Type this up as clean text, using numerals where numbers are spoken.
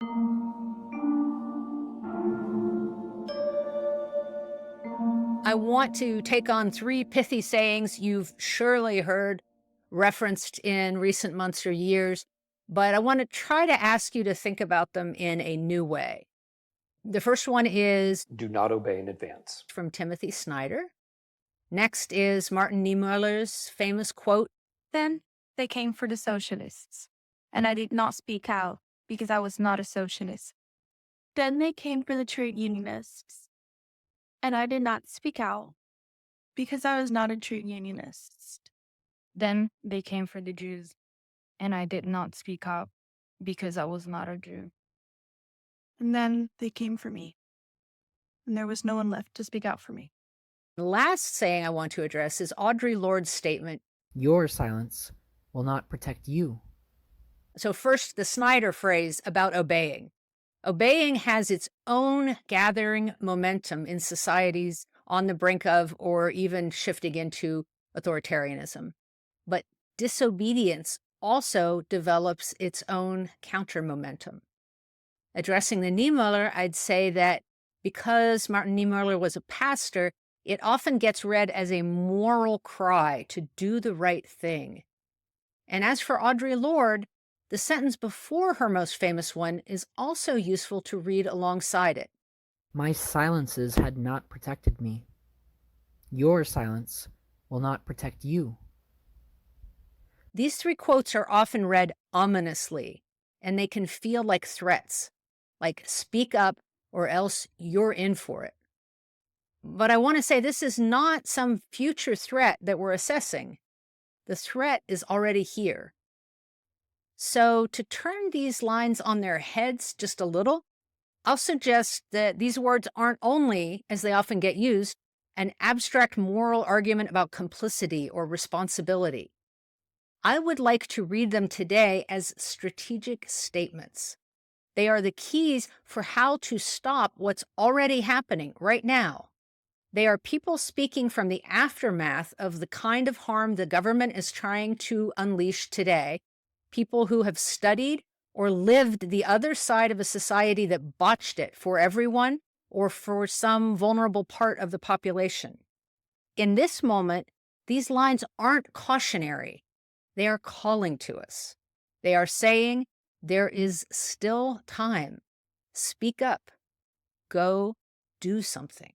I want to take on three pithy sayings you've surely heard referenced in recent months or years, but I want to try to ask you to think about them in a new way. The first one is Do not obey in advance. from Timothy Snyder. Next is Martin Niemöller's famous quote. Then they came for the socialists, and I did not speak out because I was not a socialist. Then they came for the trade unionists, and I did not speak out because I was not a trade unionist. Then they came for the Jews, and I did not speak out because I was not a Jew. And then they came for me, and there was no one left to speak out for me. The last saying I want to address is Audre Lorde's statement. Your silence will not protect you. So first, the Snyder phrase about obeying. Obeying has its own gathering momentum in societies on the brink of or even shifting into authoritarianism. But disobedience also develops its own counter momentum. Addressing the Niemöller, I'd say that because Martin Niemöller was a pastor, it often gets read as a moral cry to do the right thing. And as for Audre Lorde, the sentence before her most famous one is also useful to read alongside it. My silences had not protected me. Your silence will not protect you. These three quotes are often read ominously, and they can feel like threats, like speak up or else you're in for it. But I want to say this is not some future threat that we're assessing. The threat is already here. So to turn these lines on their heads just a little, I'll suggest that these words aren't only, as they often get used, an abstract moral argument about complicity or responsibility. I would like to read them today as strategic statements. They are the keys for how to stop what's already happening right now. They are people speaking from the aftermath of the kind of harm the government is trying to unleash today, people who have studied or lived the other side of a society that botched it for everyone or for some vulnerable part of the population. In this moment, these lines aren't cautionary. They are calling to us. They are saying, there is still time. Speak up. Go do something.